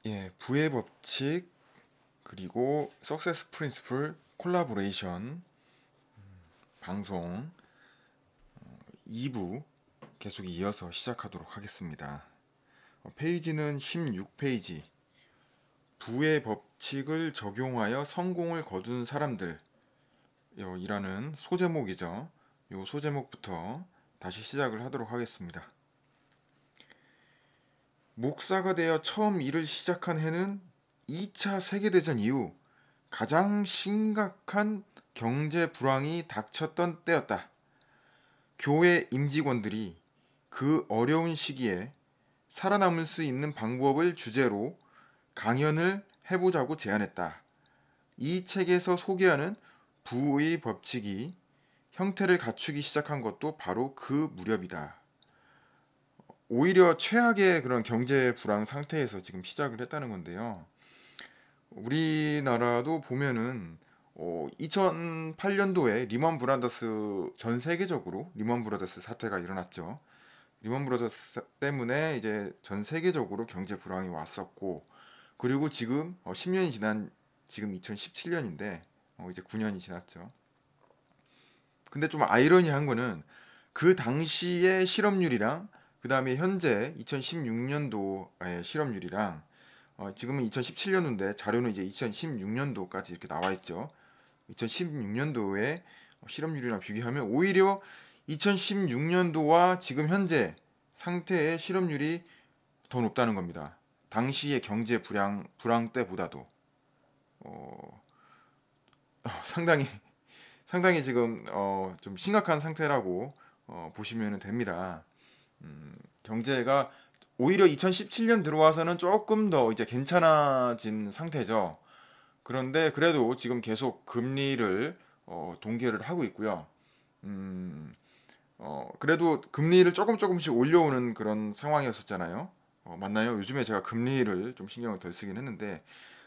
예, 부의 법칙 그리고 석세스 프린시플 콜라보레이션 방송 2부 계속 이어서 시작하도록 하겠습니다. 페이지는 16페이지. 부의 법칙을 적용하여 성공을 거둔 사람들 이라는 소제목이죠. 이 소제목부터 다시 시작을 하도록 하겠습니다. 목사가 되어 처음 일을 시작한 해는 2차 세계대전 이후 가장 심각한 경제 불황이 닥쳤던 때였다. 교회 임직원들이 그 어려운 시기에 살아남을 수 있는 방법을 주제로 강연을 해보자고 제안했다. 이 책에서 소개하는 부의 법칙이 형태를 갖추기 시작한 것도 바로 그 무렵이다. 오히려 최악의 그런 경제 불황 상태에서 지금 시작을 했다는 건데요. 우리나라도 보면은 2008년도에 리먼 브라더스 전 세계적으로 리먼 브라더스 사태가 일어났죠. 리먼 브라더스 때문에 이제 전 세계적으로 경제 불황이 왔었고, 그리고 지금 10년이 지난 지금 2017년인데 이제 9년이 지났죠. 근데 좀 아이러니한 거는 그 당시의 실업률이랑 그 다음에 현재 2016년도의 실업률이랑 지금은 2017년도인데 자료는 이제 2016년도까지 이렇게 나와 있죠. 2016년도에 실업률이랑 비교하면 오히려 2016년도와 지금 현재 상태의 실업률이 더 높다는 겁니다. 당시의 경제 불황 때보다도 상당히 지금 좀 심각한 상태라고 보시면 됩니다. 경제가 오히려 2017년 들어와서는 조금 더 이제 괜찮아진 상태죠. 그런데 그래도 지금 계속 금리를 동결을 하고 있고요. 음, 그래도 금리를 조금씩 올려오는 그런 상황이었었잖아요. 맞나요? 요즘에 제가 금리를 좀 신경을 덜 쓰긴 했는데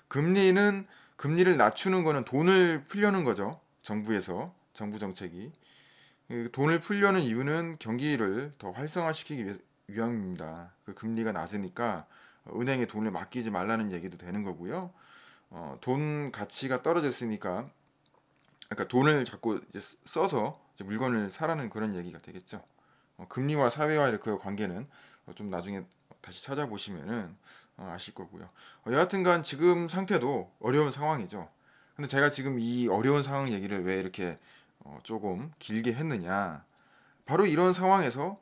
금리를 낮추는 거는 돈을 풀려는 거죠. 정부 정책이 그 돈을 풀려는 이유는 경기를 더 활성화시키기 위함입니다. 그 금리가 낮으니까 은행에 돈을 맡기지 말라는 얘기도 되는 거고요. 돈 가치가 떨어졌으니까, 그러니까 돈을 자꾸 이제 써서 이제 물건을 사라는 그런 얘기가 되겠죠. 금리와 사회와의 그 관계는 좀 나중에 다시 찾아보시면은 아실 거고요. 여하튼간 지금 상태도 어려운 상황이죠. 근데 제가 지금 이 어려운 상황 얘기를 왜 이렇게 조금 길게 했느냐? 바로 이런 상황에서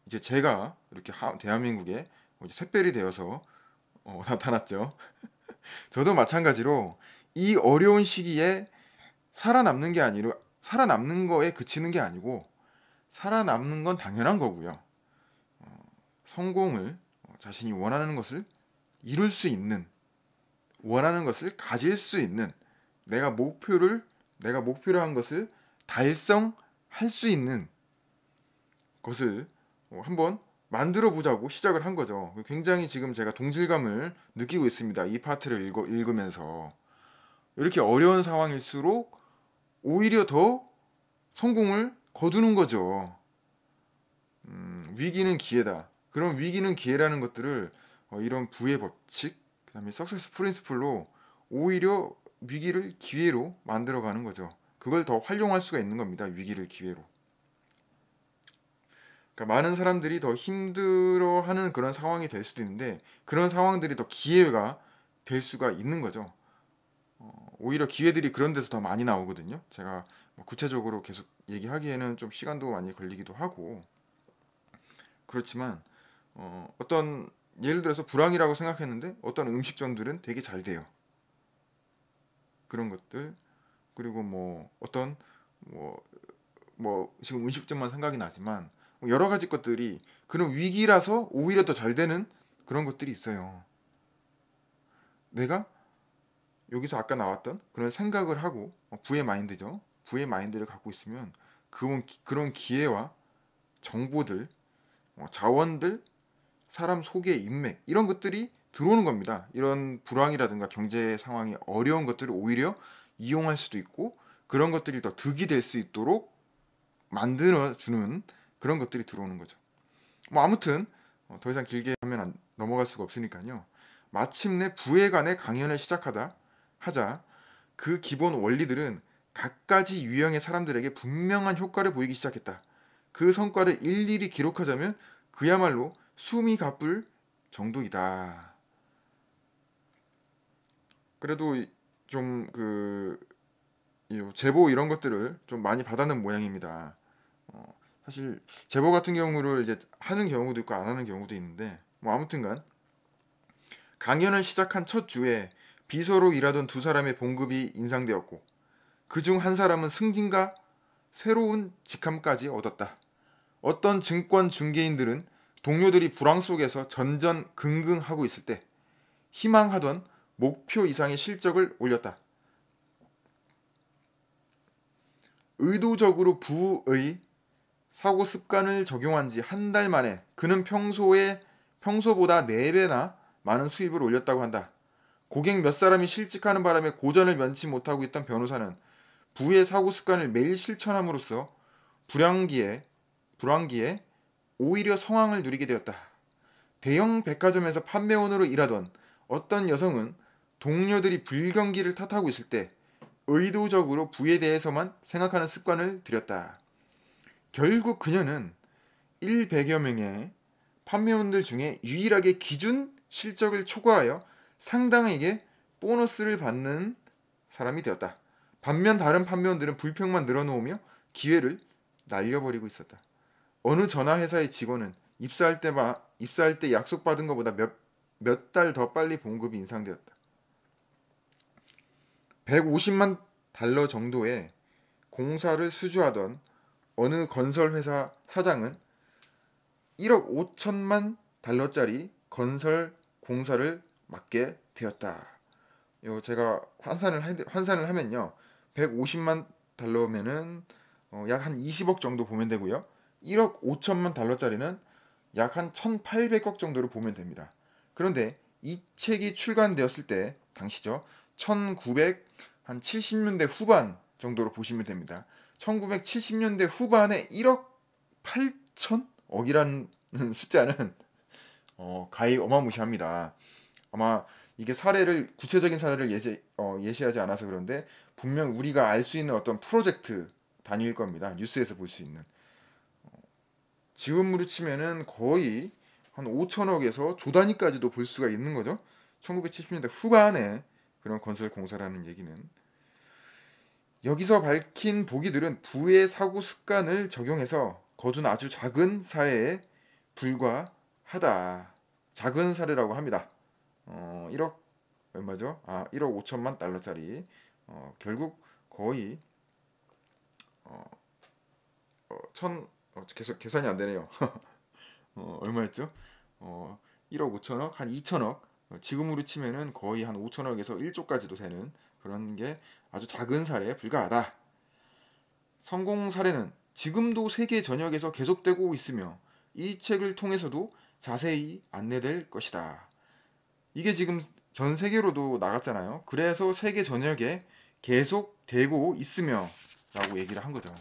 이제 제가 이렇게 대한민국에 이제 샛별이 되어서 나타났죠. 저도 마찬가지로 이 어려운 시기에 살아남는 게 아니라 살아남는 거에 그치는 게 아니고 살아남는 건 당연한 거고요. 성공을 자신이 원하는 것을 이룰 수 있는, 원하는 것을 가질 수 있는, 내가 목표로 한 것을 달성할 수 있는 것을 한번 만들어 보자고 시작을 한 거죠. 굉장히 지금 제가 동질감을 느끼고 있습니다. 이 파트를 읽으면서. 이렇게 어려운 상황일수록 오히려 더 성공을 거두는 거죠. 위기는 기회다. 그런 위기는 기회라는 것들을 이런 부의 법칙, 그다음에 석세스 프린시플로 오히려 위기를 기회로 만들어가는 거죠. 그걸 더 활용할 수가 있는 겁니다. 위기를 기회로. 그러니까 많은 사람들이 더 힘들어하는 그런 상황이 될 수도 있는데 그런 상황들이 더 기회가 될 수가 있는 거죠. 오히려 기회들이 그런 데서 더 많이 나오거든요. 제가 뭐 구체적으로 계속 얘기하기에는 좀 시간도 많이 걸리기도 하고 그렇지만 어떤 예를 들어서 불황이라고 생각했는데 어떤 음식점들은 되게 잘 돼요. 그런 것들 그리고 뭐 어떤 뭐, 뭐 지금 음식점만 생각이 나지만 뭐 여러 가지 것들이 그런 위기라서 오히려 더 잘 되는 그런 것들이 있어요. 내가 여기서 아까 나왔던 그런 생각을 하고 부의 마인드죠. 부의 마인드를 갖고 있으면 그런 기회와 정보들, 자원들, 사람 속의 인맥 이런 것들이 들어오는 겁니다. 이런 불황이라든가 경제 상황이 어려운 것들을 오히려 이용할 수도 있고 그런 것들이 더 득이 될 수 있도록 만들어주는 그런 것들이 들어오는 거죠. 뭐 아무튼 더 이상 길게 하면 넘어갈 수가 없으니까요. 마침내 부에 관해 강연을 하자 그 기본 원리들은 갖가지 유형의 사람들에게 분명한 효과를 보이기 시작했다. 그 성과를 일일이 기록하자면 그야말로 숨이 가쁠 정도이다. 그래도 좀 제보 이런 것들을 좀 많이 받아는 모양입니다. 사실 제보 같은 경우를 이제 하는 경우도 있고 안 하는 경우도 있는데 뭐 아무튼간 강연을 시작한 첫 주에 비서로 일하던 두 사람의 봉급이 인상되었고 그중 한 사람은 승진과 새로운 직함까지 얻었다. 어떤 증권 중개인들은 동료들이 불황 속에서 전전긍긍하고 있을 때 희망하던 목표 이상의 실적을 올렸다. 의도적으로 부의 사고 습관을 적용한 지 한 달 만에 그는 평소보다 4배나 많은 수입을 올렸다고 한다. 고객 몇 사람이 실직하는 바람에 고전을 면치 못하고 있던 변호사는 부의 사고 습관을 매일 실천함으로써 불황기에 오히려 성황을 누리게 되었다. 대형 백화점에서 판매원으로 일하던 어떤 여성은 동료들이 불경기를 탓하고 있을 때 의도적으로 부에 대해서만 생각하는 습관을 들였다. 결국 그녀는 100여 명의 판매원들 중에 유일하게 기준 실적을 초과하여 상당에게 보너스를 받는 사람이 되었다. 반면 다른 판매원들은 불평만 늘어놓으며 기회를 날려버리고 있었다. 어느 전화회사의 직원은 입사할 때 약속받은 것보다 몇 달 더 빨리 봉급이 인상되었다. 150만 달러 정도의 공사를 수주하던 어느 건설회사 사장은 1억 5천만 달러짜리 건설 공사를 맡게 되었다. 요 제가 환산을 하면요. 150만 달러면은 약 한 20억 정도 보면 되고요. 1억 5천만 달러짜리는 약 한 1,800억 정도를 보면 됩니다. 그런데 이 책이 출간되었을 때 당시죠. 1970년대 후반 정도로 보시면 됩니다. 1970년대 후반에 1억 8천억이라는 숫자는 가히 어마무시합니다. 아마 이게 구체적인 사례를 예시하지 않아서 그런데 분명 우리가 알 수 있는 어떤 프로젝트 단위일 겁니다. 뉴스에서 볼 수 있는. 지금으로 치면은 거의 한 5천억에서 조 단위까지도 볼 수가 있는 거죠. 1970년대 후반에 그런 건설 공사라는 얘기는. 여기서 밝힌 보기들은 부의 사고 습관을 적용해서 거둔 아주 작은 사례에 불과하다. 작은 사례라고 합니다. 1억 얼마죠? 1억 5천만 달러짜리. 결국 거의 계속 계산이 안 되네요. 얼마였죠? 1억 5천억, 한 2천억. 지금으로 치면은 거의 한 5천억에서 1조까지도 되는 그런 게 아주 작은 사례에 불과하다. 성공 사례는 지금도 세계 전역에서 계속되고 있으며 이 책을 통해서도 자세히 안내될 것이다. 이게 지금 전 세계로도 나갔잖아요. 그래서 세계 전역에 계속되고 있으며 라고 얘기를 한 거죠.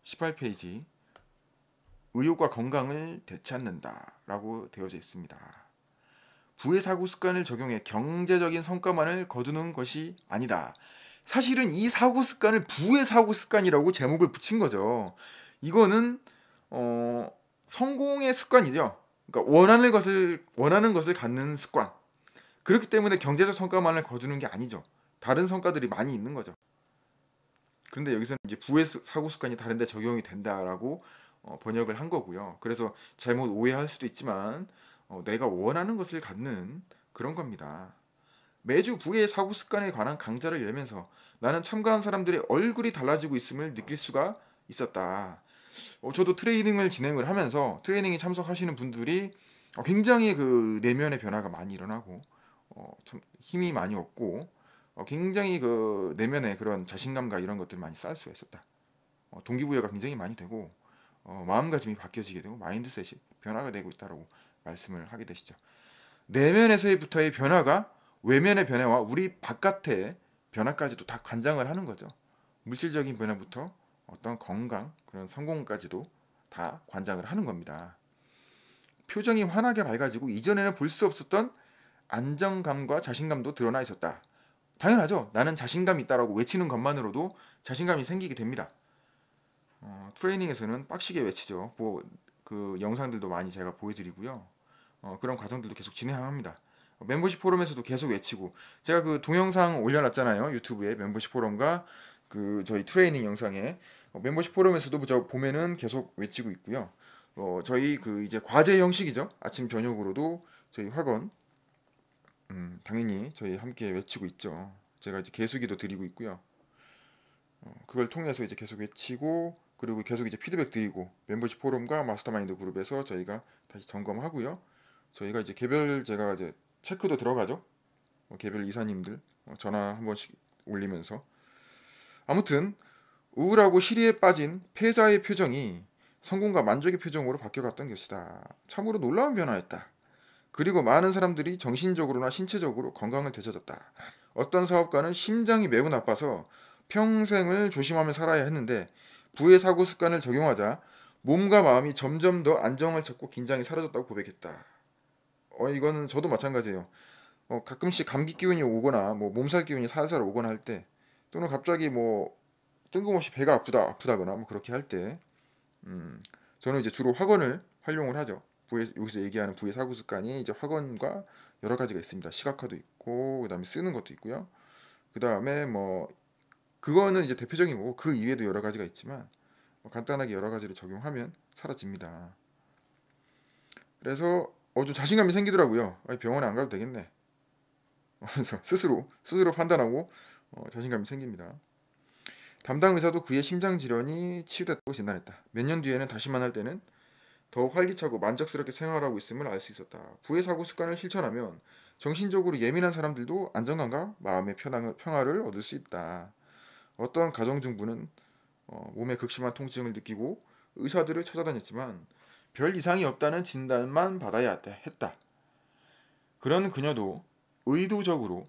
18페이지 의욕과 건강을 되찾는다 라고 되어져 있습니다. 부의 사고 습관을 적용해 경제적인 성과만을 거두는 것이 아니다. 사실은 이 사고 습관을 부의 사고 습관이라고 제목을 붙인 거죠. 이거는 성공의 습관이죠. 그러니까 원하는 것을 갖는 습관. 그렇기 때문에 경제적 성과만을 거두는 게 아니죠. 다른 성과들이 많이 있는 거죠. 그런데 여기서는 이제 부의 사고 습관이 다른데 적용이 된다라고 번역을 한 거고요. 그래서 잘못 오해할 수도 있지만 내가 원하는 것을 갖는 그런 겁니다. 매주 부의 사고 습관에 관한 강좌를 열면서 나는 참가한 사람들의 얼굴이 달라지고 있음을 느낄 수가 있었다. 저도 트레이닝을 진행을 하면서 트레이닝에 참석하시는 분들이 굉장히 그 내면의 변화가 많이 일어나고 참 힘이 많이 얻고 굉장히 그 내면의 그런 자신감과 이런 것들 많이 쌓을 수가 있었다. 동기부여가 굉장히 많이 되고 마음가짐이 바뀌어지게 되고 마인드셋이 변화가 되고 있다라고 말씀을 하게 되시죠. 내면에서부터의 변화가 외면의 변화와 우리 바깥의 변화까지도 다 관장을 하는 거죠. 물질적인 변화부터 어떤 건강, 그런 성공까지도 다 관장을 하는 겁니다. 표정이 환하게 밝아지고 이전에는 볼 수 없었던 안정감과 자신감도 드러나 있었다. 당연하죠. 나는 자신감이 있다라고 외치는 것만으로도 자신감이 생기게 됩니다. 트레이닝에서는 빡시게 외치죠. 뭐 그 영상들도 많이 제가 보여드리고요. 그런 과정들도 계속 진행합니다. 멤버십 포럼에서도 계속 외치고 제가 그 동영상 올려놨잖아요. 유튜브에 멤버십 포럼과 그 저희 트레이닝 영상에 멤버십 포럼에서도 저 보면은 계속 외치고 있고요. 저희 그 이제 과제 형식이죠. 아침 저녁으로도 저희 학원 당연히 저희 함께 외치고 있죠. 제가 이제 개수기도 드리고 있고요. 그걸 통해서 이제 계속 외치고 그리고 계속 이제 피드백 드리고 멤버십 포럼과 마스터마인드 그룹에서 저희가 다시 점검하고요. 저희가 이제 개별 제가 이제 체크도 들어가죠. 개별 이사님들 전화 한 번씩 올리면서 아무튼 우울하고 시리에 빠진 패자의 표정이 성공과 만족의 표정으로 바뀌어갔던 것이다. 참으로 놀라운 변화였다. 그리고 많은 사람들이 정신적으로나 신체적으로 건강을 되찾았다. 어떤 사업가는 심장이 매우 나빠서 평생을 조심하며 살아야 했는데 부의 사고 습관을 적용하자 몸과 마음이 점점 더 안정을 찾고 긴장이 사라졌다고 고백했다. 이거는 저도 마찬가지예요. 가끔씩 감기 기운이 오거나 뭐 몸살 기운이 살살 오거나 할 때 또는 갑자기 뭐 뜬금없이 배가 아프다거나 뭐 그렇게 할 때 저는 이제 주로 학원을 활용을 하죠. 여기서 얘기하는 부의 사고 습관이 이제 학원과 여러 가지가 있습니다. 시각화도 있고 그다음에 쓰는 것도 있고요. 그다음에 뭐 그거는 이제 대표적인 거고 그 이외에도 여러 가지가 있지만 간단하게 여러 가지를 적용하면 사라집니다. 그래서 좀 자신감이 생기더라고요. 병원에 안 가도 되겠네. 그래서 스스로 판단하고 자신감이 생깁니다. 담당 의사도 그의 심장 질환이 치유됐다고 진단했다. 몇 년 뒤에는 다시 만날 때는 더욱 활기차고 만족스럽게 생활하고 있음을 알 수 있었다. 부의 사고 습관을 실천하면 정신적으로 예민한 사람들도 안정감과 마음의 평화를 얻을 수 있다. 어떤 가정주부는 몸에 극심한 통증을 느끼고 의사들을 찾아다녔지만 별 이상이 없다는 진단만 받아야 했다. 그런 그녀도 의도적으로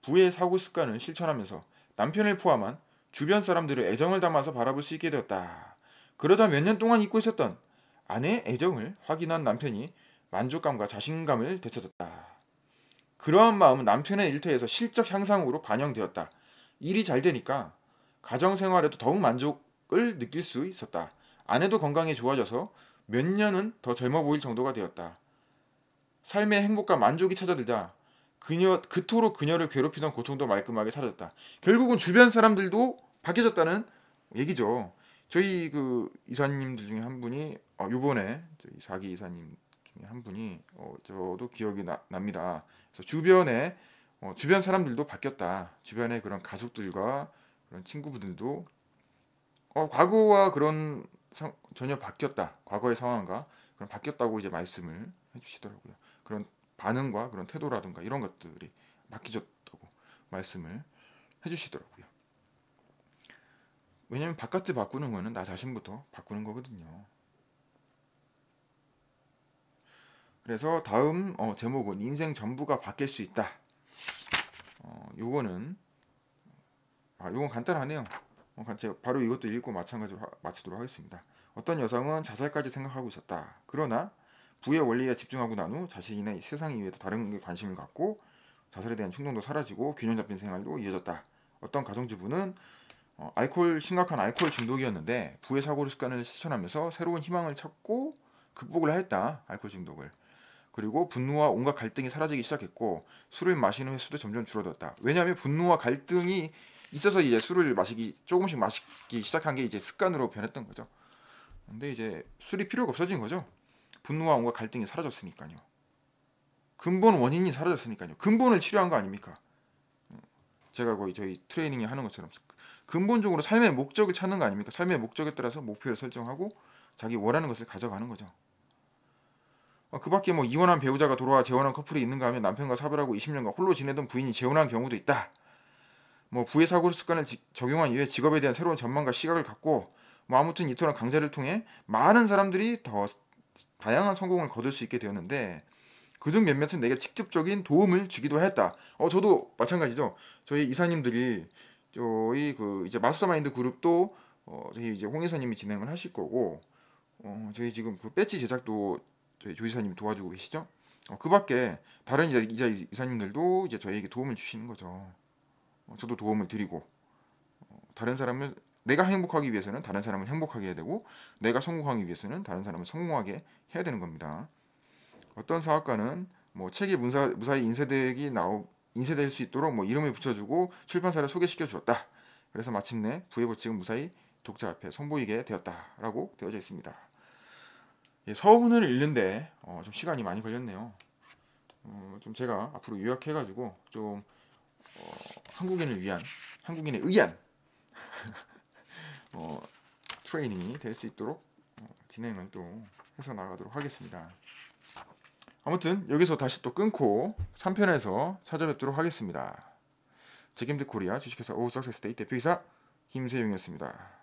부의 사고 습관을 실천하면서 남편을 포함한 주변 사람들을 애정을 담아서 바라볼 수 있게 되었다. 그러다 몇 년 동안 잊고 있었던 아내의 애정을 확인한 남편이 만족감과 자신감을 되찾았다. 그러한 마음은 남편의 일터에서 실적 향상으로 반영되었다. 일이 잘 되니까 가정생활에도 더욱 만족을 느낄 수 있었다. 아내도 건강이 좋아져서 몇 년은 더 젊어 보일 정도가 되었다. 삶의 행복과 만족이 찾아들자 그토록 그녀를 괴롭히던 고통도 말끔하게 사라졌다. 결국은 주변 사람들도 바뀌어졌다는 얘기죠. 저희 그 이사님들 중에 한 분이 요번에 저희 4기 이사님 중에 한 분이 저도 기억이 납니다. 그래서 주변 사람들도 바뀌었다. 주변의 그런 가족들과 그런 친구분들도 과거와 그런 전혀 바뀌었다. 과거의 상황과 그런 바뀌었다고 이제 말씀을 해주시더라고요. 그런 반응과 그런 태도라든가 이런 것들이 바뀌었다고 말씀을 해주시더라고요. 왜냐면 바깥을 바꾸는 거는 나 자신부터 바꾸는 거거든요. 그래서 다음 제목은 인생 전부가 바뀔 수 있다. 요건 간단하네요. 제가 바로 이것도 읽고 마찬가지로 마치도록 하겠습니다. 어떤 여성은 자살까지 생각하고 있었다. 그러나 부의 원리에 집중하고 난 후 자신의 세상 이외에도 다른 게 관심을 갖고 자살에 대한 충동도 사라지고 균형 잡힌 생활도 이어졌다. 어떤 가정주부는 심각한 알코올 중독이었는데 부의 사고 습관을 실천하면서 새로운 희망을 찾고 극복을 했다. 알코올 중독을. 그리고 분노와 온갖 갈등이 사라지기 시작했고 술을 마시는 횟수도 점점 줄어들었다. 왜냐하면 분노와 갈등이 있어서 이제 술을 조금씩 마시기 시작한 게 이제 습관으로 변했던 거죠. 근데 이제 술이 필요가 없어진 거죠. 분노와 온갖 갈등이 사라졌으니까요. 근본 원인이 사라졌으니까요. 근본을 치료한 거 아닙니까? 제가 거의 저희 트레이닝에 하는 것처럼 근본적으로 삶의 목적을 찾는 거 아닙니까? 삶의 목적에 따라서 목표를 설정하고 자기 원하는 것을 가져가는 거죠. 그 밖에 뭐 이혼한 배우자가 돌아와 재혼한 커플이 있는가 하면 남편과 사별하고 20년간 홀로 지내던 부인이 재혼한 경우도 있다. 뭐 부의 사고 습관을 적용한 이후에 직업에 대한 새로운 전망과 시각을 갖고 뭐 아무튼 이토록 강좌를 통해 많은 사람들이 더 다양한 성공을 거둘 수 있게 되었는데 그중 몇몇은 내게 직접적인 도움을 주기도 했다. 저도 마찬가지죠. 저희 이사님들이 저희 그 이제 마스터마인드 그룹도 저희 이제 홍 이사님이 진행을 하실 거고 저희 지금 그 배지 제작도 저희 조이사님이 도와주고 계시죠. 그 밖에 다른 이사님들도 이제 저희에게 도움을 주시는 거죠. 저도 도움을 드리고 다른 사람을 내가 행복하기 위해서는 다른 사람을 행복하게 해야 되고 내가 성공하기 위해서는 다른 사람을 성공하게 해야 되는 겁니다. 어떤 사학과는 뭐 책이 무사히 인쇄될 수 있도록 뭐 이름을 붙여주고 출판사를 소개시켜 주었다. 그래서 마침내 부의 법칙은 무사히 독자 앞에 선보이게 되었다라고 되어져 있습니다. 예, 서문을 읽는데 좀 시간이 많이 걸렸네요. 좀 제가 앞으로 요약해가지고 좀 한국인에 의한 트레이닝이 될 수 있도록 진행을 또 해서 나가도록 하겠습니다. 아무튼 여기서 다시 또 끊고 3편에서 찾아뵙도록 하겠습니다. 제겜드 코리아 주식회사 오싹세스데이 대표이사 김세용이었습니다.